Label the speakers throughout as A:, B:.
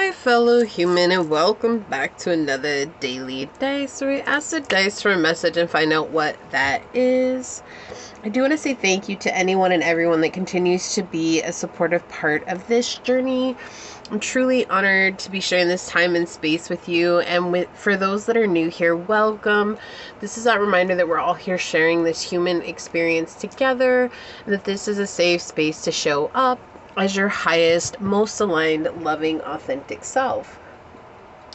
A: my fellow human, and welcome back to another daily dice where we ask the dice for a message and find out what that is. I do want to say thank you to anyone and everyone that continues to be a supportive part of this journey. I'm truly honored to be sharing this time and space with you, and for those that are new here, welcome. This is that reminder that we're all here sharing this human experience together, and that this is a safe space to show up as your highest, most aligned, loving, authentic self.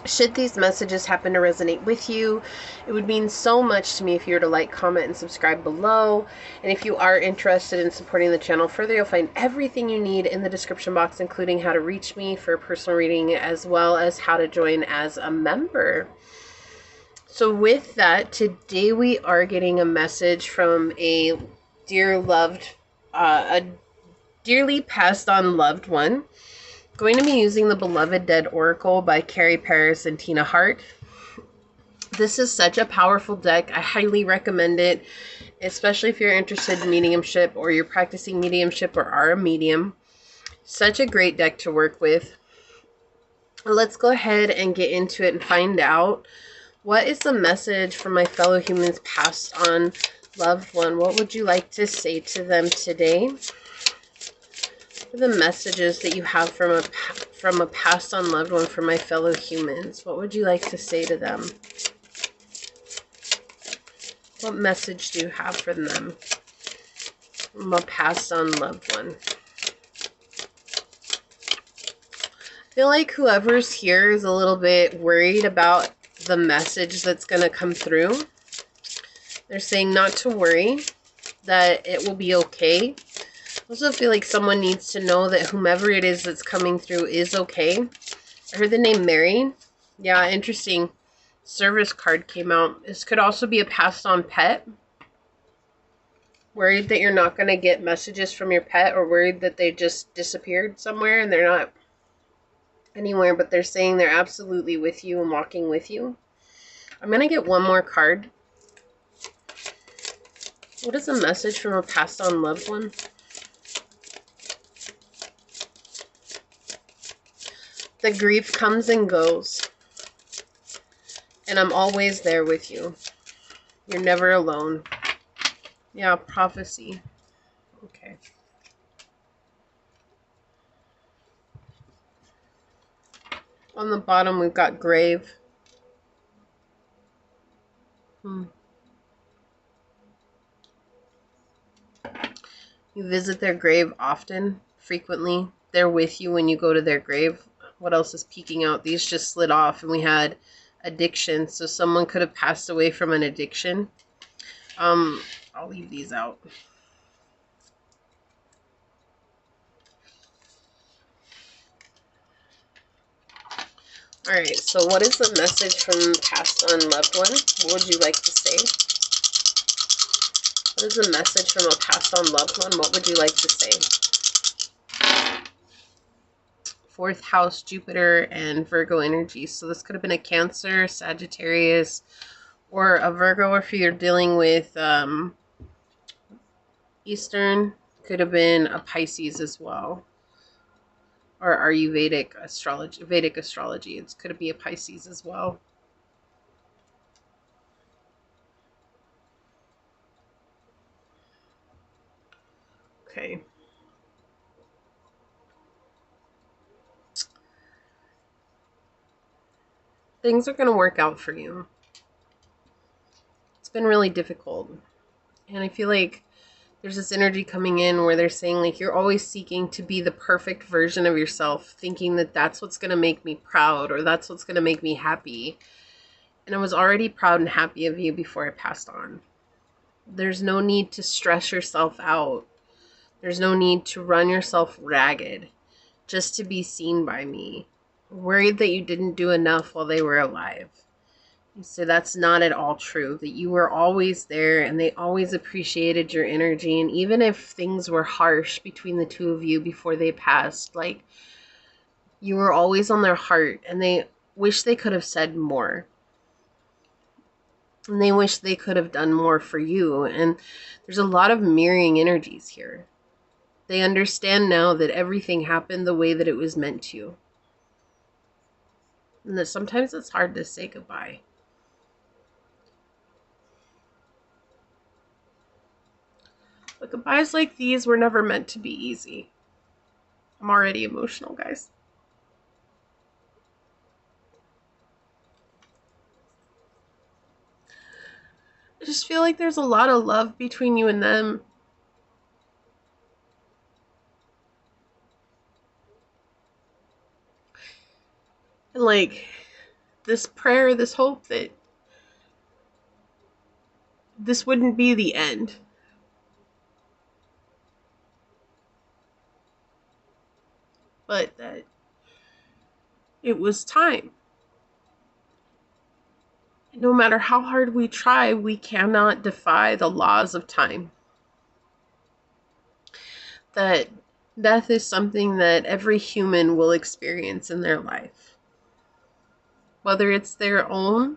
A: Should these messages happen to resonate with you, it would mean so much to me if you were to like, comment, and subscribe below. And if you are interested in supporting the channel further, you'll find everything you need in the description box, including how to reach me for a personal reading, as well as how to join as a member. So with that, today we are getting a message from a dearly passed on loved one. Going to be using the Beloved Dead Oracle by Carrie Paris and Tina Hart. This is such a powerful deck. I highly recommend it, especially if you're interested in mediumship or you're practicing mediumship or are a medium. Such a great deck to work with. Let's go ahead and get into it and find out what is the message from my fellow humans passed on loved one. What would you like to say to them today? The messages that you have from a passed on loved one for my fellow humans. What would you like to say to them? What message do you have for them from a passed on loved one? I feel like whoever's here is a little bit worried about the message that's going to come through. They're saying not to worry, that it will be okay. I also feel like someone needs to know that whomever it is that's coming through is okay. I heard the name Mary. Yeah, interesting. Service card came out. This could also be a passed on pet. Worried that you're not going to get messages from your pet, or worried that they just disappeared somewhere and they're not anywhere, but they're saying they're absolutely with you and walking with you. I'm going to get one more card. What is a message from a passed on loved one? The grief comes and goes, and I'm always there with you. You're never alone. Yeah, prophecy. Okay. On the bottom, we've got grave. You visit their grave often, frequently. They're with you when you go to their grave. What else is peeking out? These just slid off, and we had addiction. So someone could have passed away from an addiction. I'll leave these out. Alright, so what is the message from passed on loved one? What would you like to say? What is the message from a passed on loved one? What would you like to say? Fourth house, Jupiter, and Virgo energy. So this could have been a Cancer, Sagittarius, or a Virgo. Or if you're dealing with Eastern, could have been a Pisces as well. Or are you Vedic astrology? It could be a Pisces as well. Okay. Things are going to work out for you. It's been really difficult. And I feel like there's this energy coming in where they're saying, like, you're always seeking to be the perfect version of yourself, thinking that that's what's going to make me proud, or that's what's going to make me happy. And I was already proud and happy of you before I passed on. There's no need to stress yourself out. There's no need to run yourself ragged just to be seen by me. Worried that you didn't do enough while they were alive. So that's not at all true. That you were always there, and they always appreciated your energy. And even if things were harsh between the two of you before they passed, like, you were always on their heart, and they wish they could have said more. And they wish they could have done more for you. And there's a lot of mirroring energies here. They understand now that everything happened the way that it was meant to. And that sometimes it's hard to say goodbye. But goodbyes like these were never meant to be easy. I'm already emotional, guys. I just feel like there's a lot of love between you and them. And like this prayer, this hope that this wouldn't be the end. But that it was time. No matter how hard we try, we cannot defy the laws of time. That death is something that every human will experience in their life, whether it's their own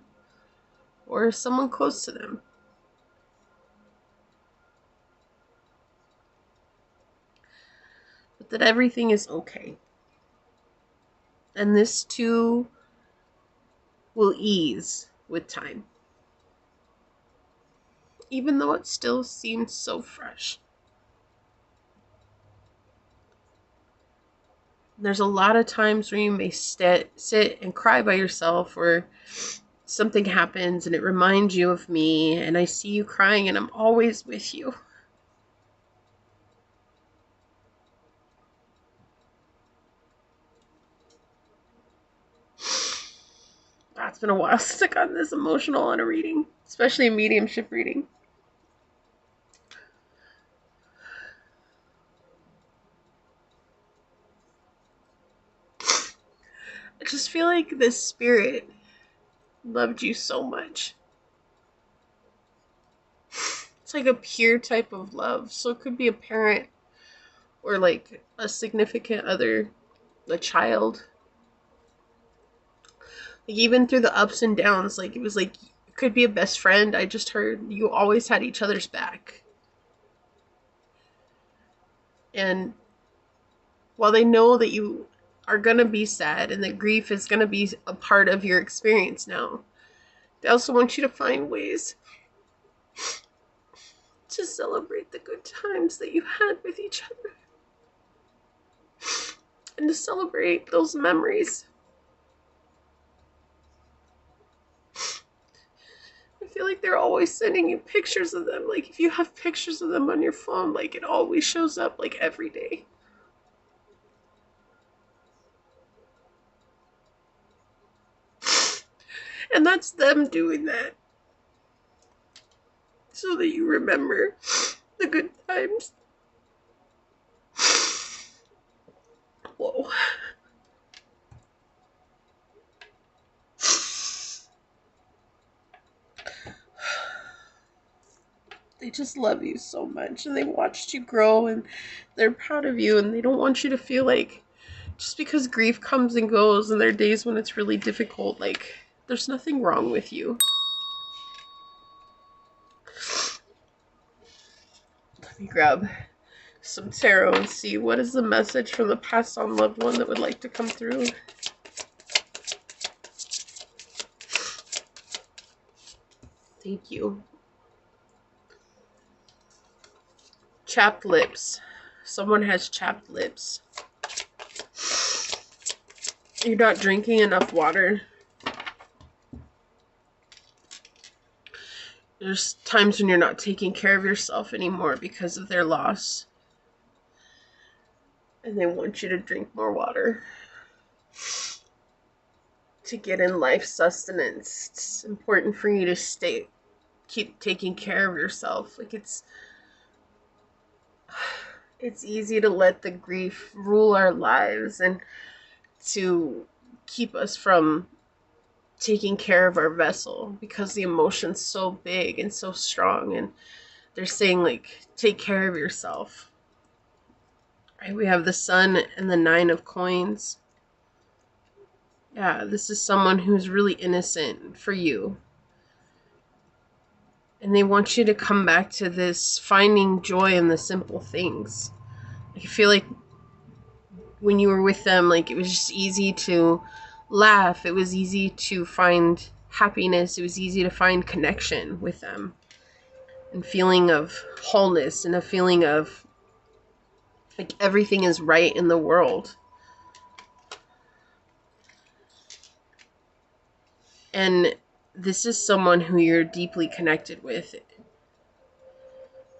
A: or someone close to them. But that everything is okay. And this too will ease with time, even though it still seems so fresh. There's a lot of times where you may sit and cry by yourself, or something happens and it reminds you of me, and I see you crying, and I'm always with you. It's been a while since I got this emotional on a reading, especially a mediumship reading. I just feel like this spirit loved you so much. It's like a pure type of love. So it could be a parent or like a significant other, a child. Like even through the ups and downs, like it was like it could be a best friend. I just heard you always had each other's back. And while they know that you are gonna be sad and that grief is gonna be a part of your experience now, they also want you to find ways to celebrate the good times that you had with each other. And to celebrate those memories. I feel like they're always sending you pictures of them. Like if you have pictures of them on your phone, like it always shows up like every day. And that's them doing that. So that you remember the good times. Whoa. They just love you so much, and they watched you grow, and they're proud of you, and they don't want you to feel like just because grief comes and goes and there are days when it's really difficult, like there's nothing wrong with you. Let me grab some tarot and see what is the message from the passed on loved one that would like to come through. Thank you. Chapped lips. Someone has chapped lips. You're not drinking enough water. There's times when you're not taking care of yourself anymore because of their loss. And they want you to drink more water to get in life sustenance. It's important for you to keep taking care of yourself. Like it's easy to let the grief rule our lives and to keep us from taking care of our vessel because the emotion's so big and so strong, and they're saying like take care of yourself. Right, we have the Sun and the Nine of Coins. Yeah, this is someone who's really innocent for you. And they want you to come back to this finding joy in the simple things. I feel like when you were with them, like it was just easy to laugh. It was easy to find happiness. It was easy to find connection with them, and feeling of wholeness, and a feeling of like everything is right in the world. And this is someone who you're deeply connected with.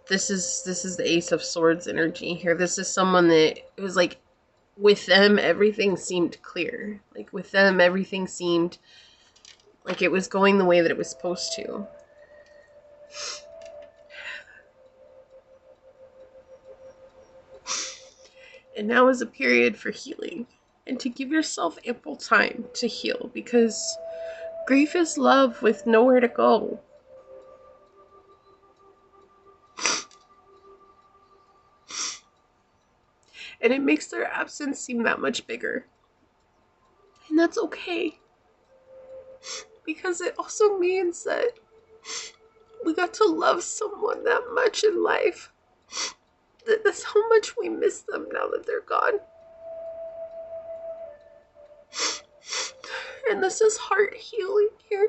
A: This is the Ace of Swords energy here. This is someone that it was like, with them everything seemed clear. Like with them everything seemed like it was going the way that it was supposed to. And now is a period for healing, and to give yourself ample time to heal, because grief is love with nowhere to go. And it makes their absence seem that much bigger. And that's okay. Because it also means that we got to love someone that much in life. That's how much we miss them now that they're gone. And this is heart healing here.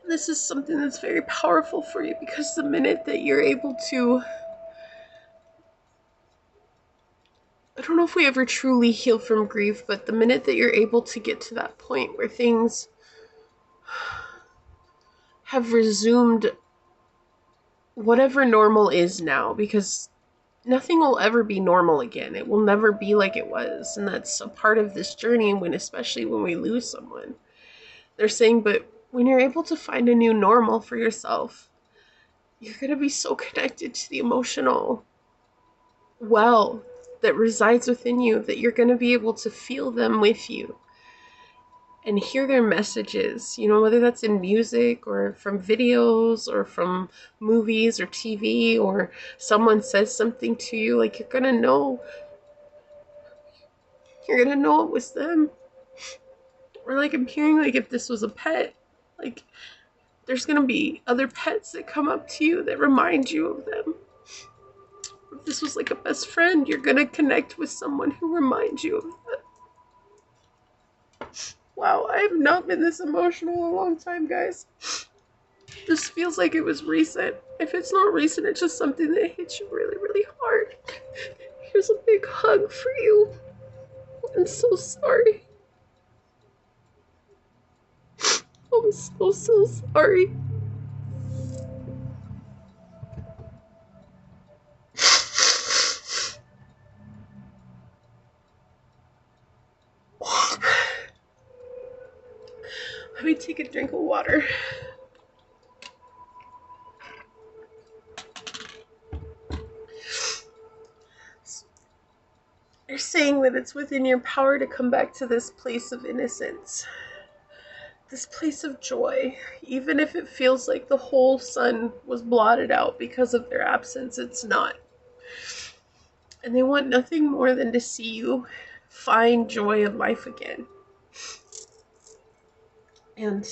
A: And this is something that's very powerful for you, because the minute that you're able to, I don't know if we ever truly heal from grief, but the minute that you're able to get to that point where things have resumed whatever normal is now, because nothing will ever be normal again. It will never be like it was. And that's a part of this journey, when, especially when we lose someone. They're saying, but when you're able to find a new normal for yourself, you're going to be so connected to the emotional well that resides within you that you're going to be able to feel them with you and hear their messages, whether that's in music or from videos or from movies or TV, or someone says something to you, like you're going to know it was them. Or like I'm hearing, like if this was a pet, like there's going to be other pets that come up to you that remind you of them. If this was like a best friend, you're going to connect with someone who reminds you of that. Wow, I have not been this emotional in a long time, guys. This feels like it was recent. If it's not recent, it's just something that hits you really, really hard. Here's a big hug for you. I'm so sorry. I'm so sorry. Let me take a drink of water. You're saying that it's within your power to come back to this place of innocence, this place of joy, even if it feels like the whole sun was blotted out because of their absence. It's not. And they want nothing more than to see you find joy in life again. And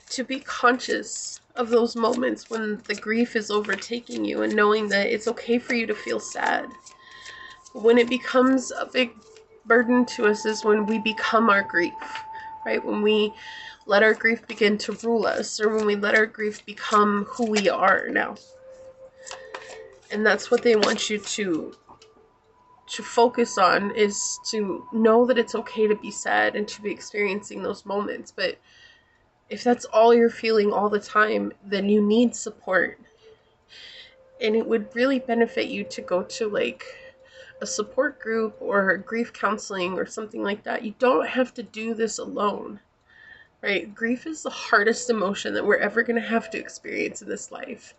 A: to be conscious of those moments when the grief is overtaking you, and knowing that it's okay for you to feel sad. When it becomes a big burden to us is when we become our grief, right? When we let our grief begin to rule us, or when we let our grief become who we are now. And that's what they want you to focus on, is to know that it's okay to be sad and to be experiencing those moments. But if that's all you're feeling all the time, then you need support. And it would really benefit you to go to like a support group or grief counseling or something like that. You don't have to do this alone, right? Grief is the hardest emotion that we're ever going to have to experience in this life.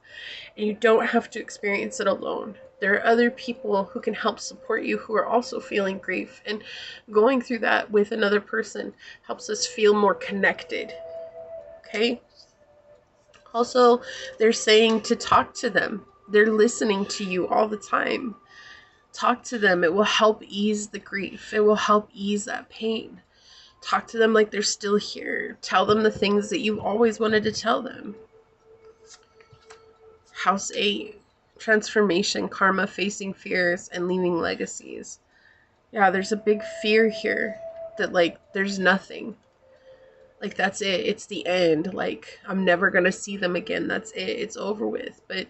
A: And you don't have to experience it alone. There are other people who can help support you who are also feeling grief. And going through that with another person helps us feel more connected. Okay? Also, they're saying to talk to them. They're listening to you all the time. Talk to them. It will help ease the grief. It will help ease that pain. Talk to them like they're still here. Tell them the things that you always wanted to tell them. House 8, transformation, karma, facing fears, and leaving legacies. Yeah, there's a big fear here that, like, there's nothing. Like, that's it. It's the end. Like, I'm never going to see them again. That's it. It's over with. But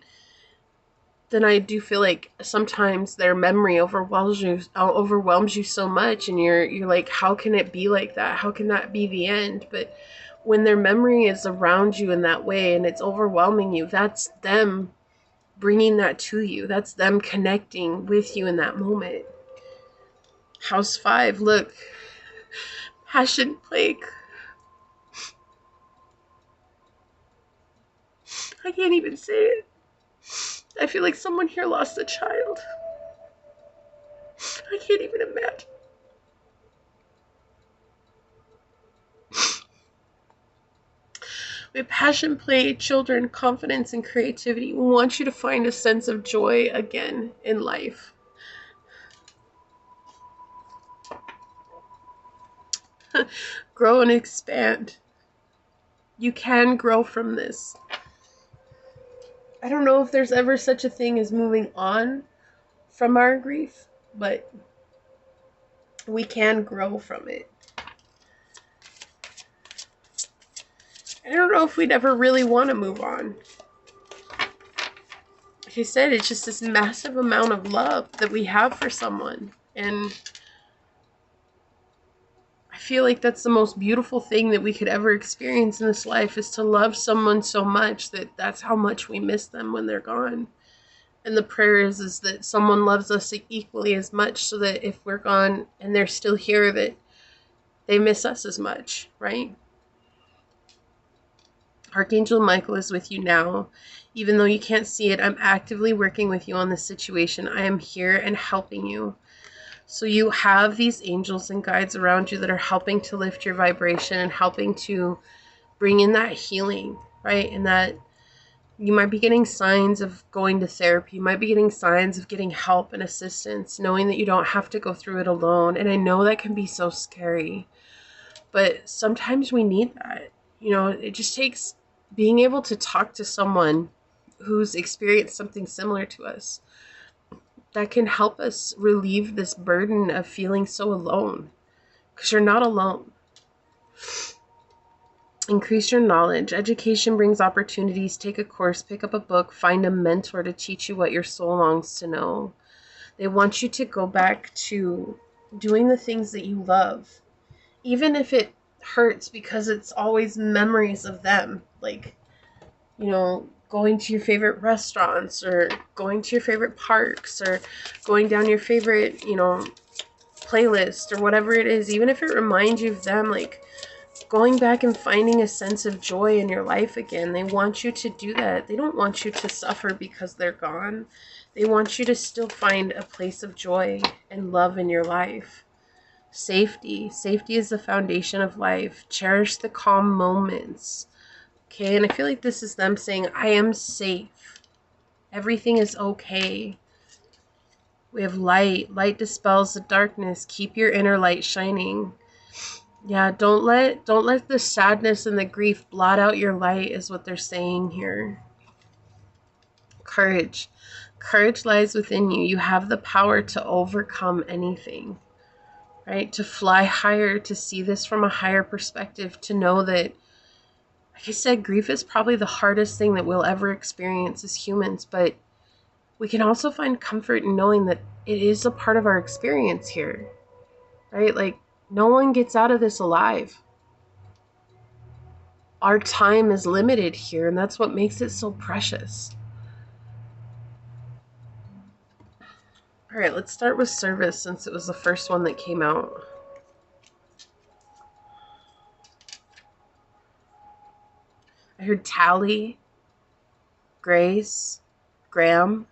A: then I do feel like sometimes their memory overwhelms you so much, and you're like, how can it be like that? How can that be the end? But when their memory is around you in that way and it's overwhelming you, that's them bringing that to you. That's them connecting with you in that moment. House 5, look, passion plague. I can't even say it. I feel like someone here lost a child. I can't even imagine. We have passion, play, children, confidence, and creativity. We want you to find a sense of joy again in life. Grow and expand. You can grow from this. I don't know if there's ever such a thing as moving on from our grief, but we can grow from it. I don't know if we'd ever really want to move on. Like I said, it's just this massive amount of love that we have for someone. And I feel like that's the most beautiful thing that we could ever experience in this life, is to love someone so much that that's how much we miss them when they're gone. And the prayer is that someone loves us equally as much, so that if we're gone and they're still here, that they miss us as much, right? Archangel Michael is with you now. Even though you can't see it, I'm actively working with you on this situation. I am here and helping you. So you have these angels and guides around you that are helping to lift your vibration and helping to bring in that healing, right? And that you might be getting signs of going to therapy. You might be getting signs of getting help and assistance, knowing that you don't have to go through it alone. And I know that can be so scary, but sometimes we need that. You know, it just takes being able to talk to someone who's experienced something similar to us that can help us relieve this burden of feeling so alone, because you're not alone. Increase your knowledge. Education brings opportunities. Take a course, pick up a book, find a mentor to teach you what your soul longs to know. They want you to go back to doing the things that you love, even if it hurts, because it's always memories of them. Like, you know, going to your favorite restaurants, or going to your favorite parks, or going down your favorite, you know, playlist, or whatever it is, even if it reminds you of them, like going back and finding a sense of joy in your life again. They want you to do that. They don't want you to suffer because they're gone. They want you to still find a place of joy and love in your life. Safety. Safety is the foundation of life. Cherish the calm moments. Okay, and I feel like this is them saying, I am safe. Everything is okay. We have light. Light dispels the darkness. Keep your inner light shining. Yeah, don't let the sadness and the grief blot out your light, is what they're saying here. Courage. Courage lies within you. You have the power to overcome anything, right? To fly higher, to see this from a higher perspective, to know that, like I said, grief is probably the hardest thing that we'll ever experience as humans, but we can also find comfort in knowing that it is a part of our experience here, right? Like, no one gets out of this alive. Our time is limited here, and that's what makes it so precious. All right, let's start with service, since it was the first one that came out. I heard Tally, Grace, Graham,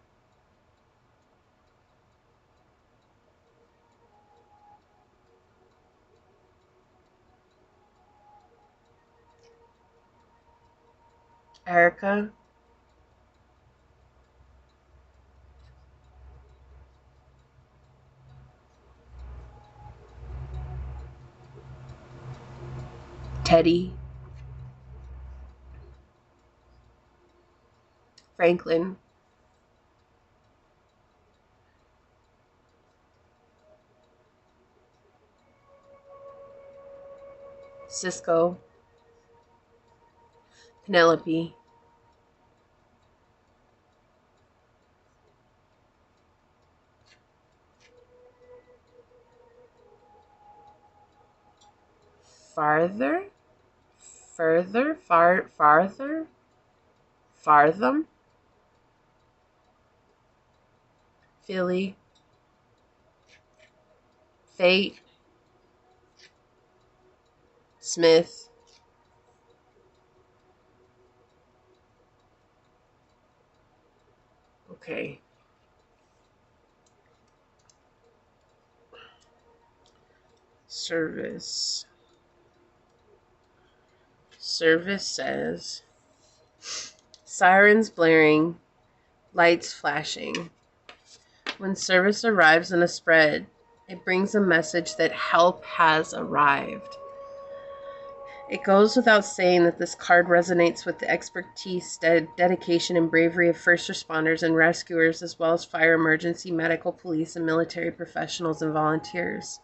A: Erica, Teddy, Franklin, Cisco, Penelope, farther, farther, fartham, Philly, Fate, Smith, okay, service. Service says, sirens blaring, lights flashing. When service arrives in a spread, it brings a message that help has arrived. It goes without saying that this card resonates with the expertise, dedication, and bravery of first responders and rescuers, as well as fire, emergency, medical, police, and military professionals and volunteers.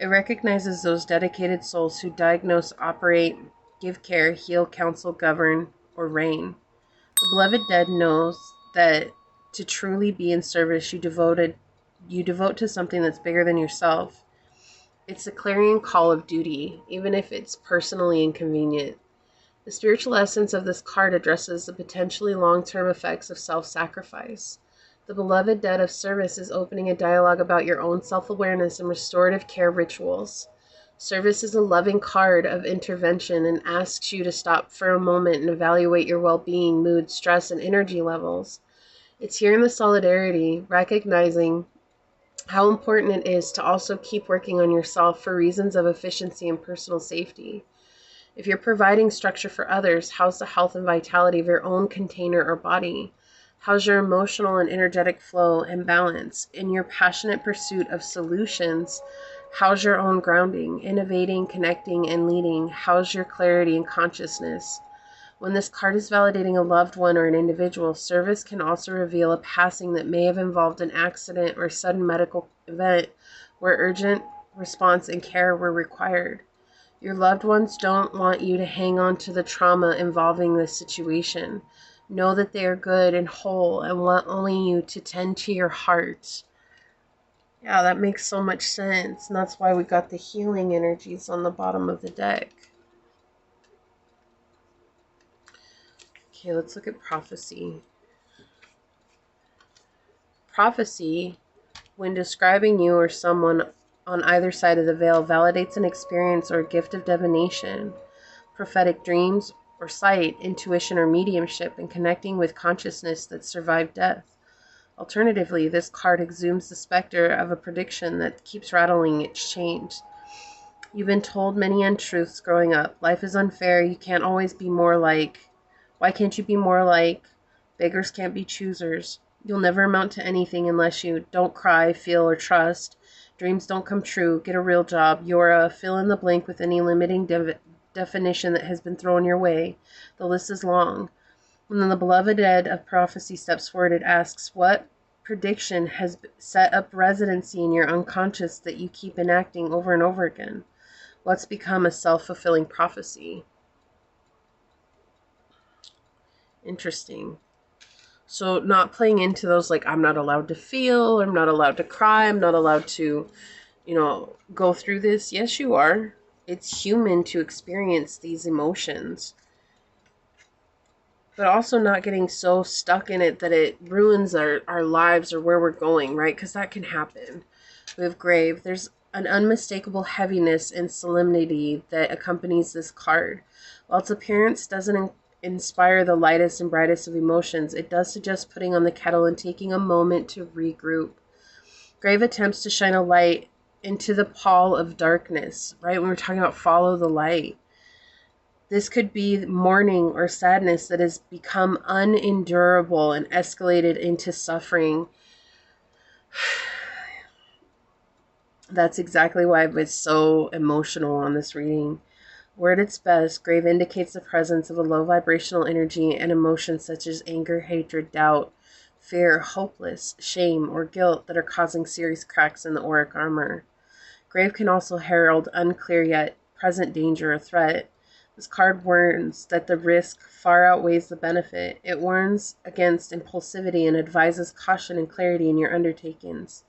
A: It recognizes those dedicated souls who diagnose, operate, give care, heal, counsel, govern, or reign. The beloved dead knows that to truly be in service, you devote to something that's bigger than yourself. It's a clarion call of duty, even if it's personally inconvenient. The spiritual essence of this card addresses the potentially long-term effects of self-sacrifice. The beloved dead of service is opening a dialogue about your own self-awareness and restorative care rituals. Service is a loving card of intervention and asks you to stop for a moment and evaluate your well-being, mood, stress, and energy levels. It's here in the solidarity, recognizing how important it is to also keep working on yourself for reasons of efficiency and personal safety. If you're providing structure for others, how's the health and vitality of your own container or body? How's your emotional and energetic flow and balance? In your passionate pursuit of solutions, how's your own grounding, innovating, connecting, and leading? How's your clarity and consciousness? When this card is validating a loved one or an individual, service can also reveal a passing that may have involved an accident or sudden medical event where urgent response and care were required. Your loved ones don't want you to hang on to the trauma involving this situation. Know that they are good and whole and want only you to tend to your heart. Yeah, that makes so much sense. And that's why we got the healing energies on the bottom of the deck. Okay, let's look at prophecy. Prophecy, when describing you or someone on either side of the veil, validates an experience or a gift of divination, prophetic dreams or sight, intuition or mediumship, and connecting with consciousness that survived death. Alternatively, this card exhumes the specter of a prediction that keeps rattling its chains. You've been told many untruths growing up. Life is unfair. You can't always be more like. Why can't you be more like? Beggars can't be choosers. You'll never amount to anything unless you don't cry, feel, or trust. Dreams don't come true. Get a real job. You're a fill in the blank with any limiting definition that has been thrown your way. The list is long. When the beloved dead of prophecy steps forward, it asks, what prediction has set up residency in your unconscious that you keep enacting over and over again? What's become a self-fulfilling prophecy? Interesting. So not playing into those like, I'm not allowed to feel, I'm not allowed to cry, I'm not allowed to, go through this. Yes, you are. It's human to experience these emotions. But also not getting so stuck in it that it ruins our lives or where we're going, right? Because that can happen. We have grave. There's an unmistakable heaviness and solemnity that accompanies this card. While its appearance doesn't inspire the lightest and brightest of emotions, it does suggest putting on the kettle and taking a moment to regroup. Grave attempts to shine a light into the pall of darkness, right? When we're talking about follow the light. This could be mourning or sadness that has become unendurable and escalated into suffering. That's exactly why I was so emotional on this reading. Where at its best, grave indicates the presence of a low vibrational energy and emotions such as anger, hatred, doubt, fear, hopeless, shame, or guilt that are causing serious cracks in the auric armor. Grave can also herald unclear yet present danger or threat. This card warns that the risk far outweighs the benefit. It warns against impulsivity and advises caution and clarity in your undertakings.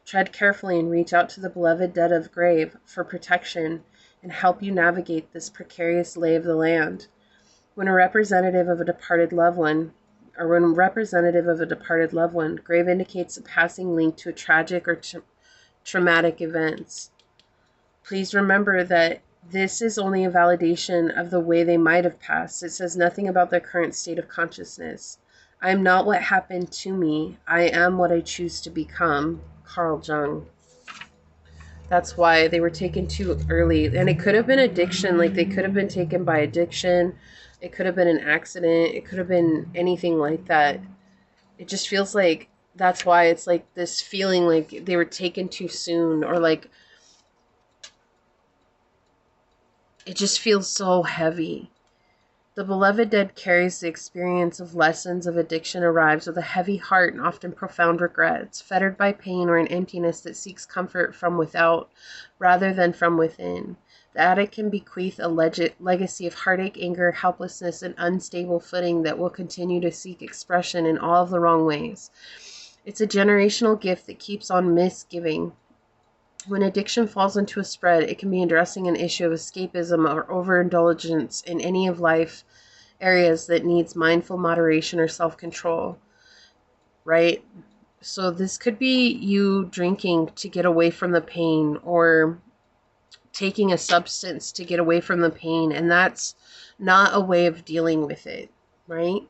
A: Tread carefully and reach out to the beloved dead of grave for protection and help you navigate this precarious lay of the land. When representative of a departed loved one, grave indicates a passing link to a tragic or traumatic events. Please remember that this is only a validation of the way they might have passed. It says nothing about their current state of consciousness. I am not what happened to me. I am what I choose to become. Carl Jung. That's why they were taken too early. And it could have been addiction. Like, they could have been taken by addiction. It could have been an accident. It could have been anything like that. It just feels like that's why it's like this feeling like they were taken too soon, or like it just feels so heavy. The beloved dead carries the experience of lessons of addiction, arrives with a heavy heart and often profound regrets, fettered by pain or an emptiness that seeks comfort from without rather than from within. The addict can bequeath a legacy of heartache, anger, helplessness, and unstable footing that will continue to seek expression in all of the wrong ways. It's a generational gift that keeps on misgiving. When addiction falls into a spread, it can be addressing an issue of escapism or overindulgence in any of life areas that needs mindful moderation or self-control, right? So this could be you drinking to get away from the pain, or taking a substance to get away from the pain, and that's not a way of dealing with it, right?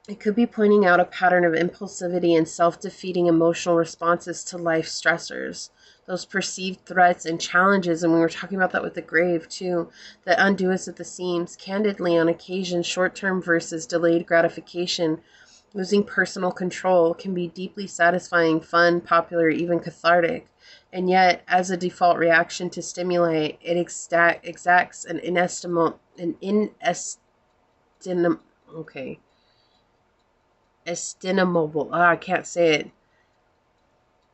A: It could be pointing out a pattern of impulsivity and self-defeating emotional responses to life stressors, those perceived threats and challenges, and we were talking about that with the grave too, that undo us at the seams. Candidly, on occasion, short-term versus delayed gratification, losing personal control, can be deeply satisfying, fun, popular, even cathartic. And yet, as a default reaction to stimuli, it exacts an estimable, I can't say it.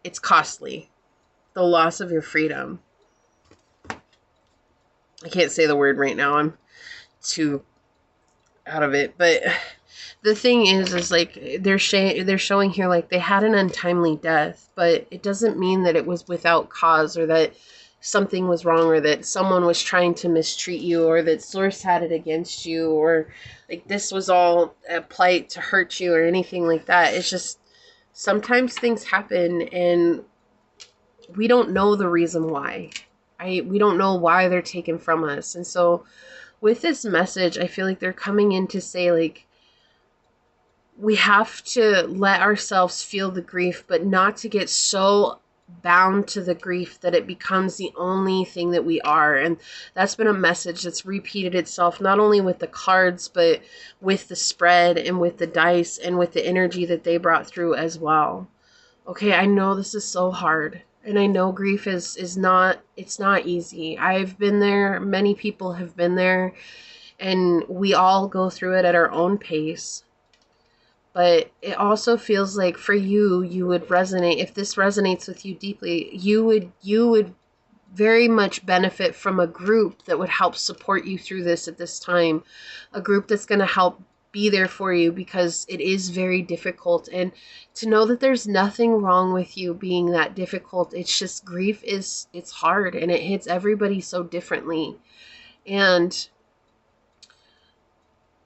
A: It's costly. The loss of your freedom. I can't say the word right now. I'm too out of it. But the thing is like they're showing here like they had an untimely death, but it doesn't mean that it was without cause, or that something was wrong, or that someone was trying to mistreat you, or that source had it against you, or like this was all a plight to hurt you or anything like that. It's just sometimes things happen and we don't know the reason why. We don't know why they're taken from us. And so with this message, I feel like they're coming in to say, like, we have to let ourselves feel the grief, but not to get so bound to the grief that it becomes the only thing that we are. And that's been a message that's repeated itself, not only with the cards, but with the spread and with the dice and with the energy that they brought through as well. Okay, I know this is so hard. And I know grief is not, it's not easy. I've been there. Many people have been there. And we all go through it at our own pace. But it also feels like for you, you would resonate. If this resonates with you deeply, you would very much benefit from a group that would help support you through this at this time. A group that's going to help be there for you, because it is very difficult. And to know that there's nothing wrong with you being that difficult. It's just grief it's hard, and it hits everybody so differently. And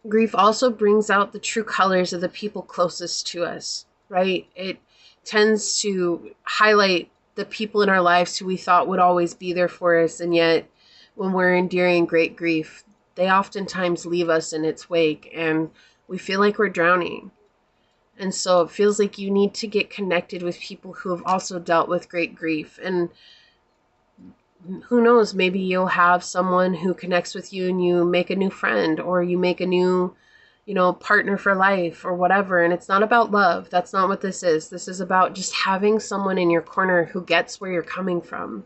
A: grief also brings out the true colors of the people closest to us, right? It tends to highlight the people in our lives who we thought would always be there for us, and yet when we're enduring great grief, they oftentimes leave us in its wake, and we feel like we're drowning. And so it feels like you need to get connected with people who have also dealt with great grief. And who knows, maybe you'll have someone who connects with you and you make a new friend, or you make a new, partner for life or whatever. And it's not about love. That's not what this is. This is about just having someone in your corner who gets where you're coming from.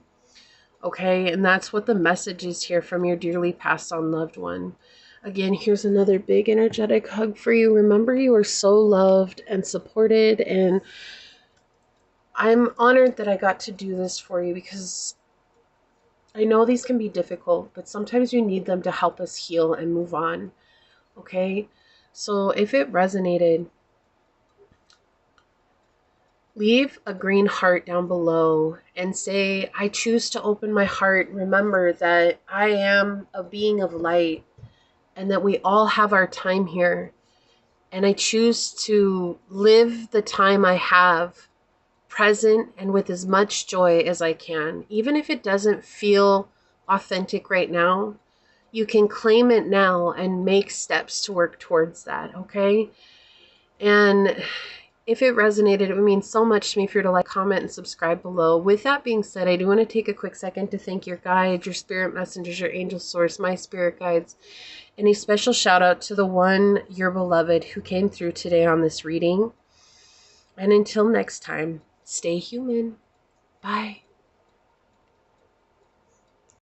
A: Okay, and that's what the message is here from your dearly passed on loved one. Again, here's another big energetic hug for you. Remember, you are so loved and supported, and I'm honored that I got to do this for you, because I know these can be difficult, but sometimes you need them to help us heal and move on. Okay, so if it resonated, leave a green heart down below and say, I choose to open my heart. Remember that I am a being of light and that we all have our time here. And I choose to live the time I have present and with as much joy as I can. Even if it doesn't feel authentic right now, you can claim it now and make steps to work towards that, okay? And if it resonated, it would mean so much to me for you to like, comment, and subscribe below. With that being said, I do want to take a quick second to thank your guides, your spirit messengers, your angel source, my spirit guides, and a special shout out to the one, your beloved, who came through today on this reading. And until next time, stay human. Bye.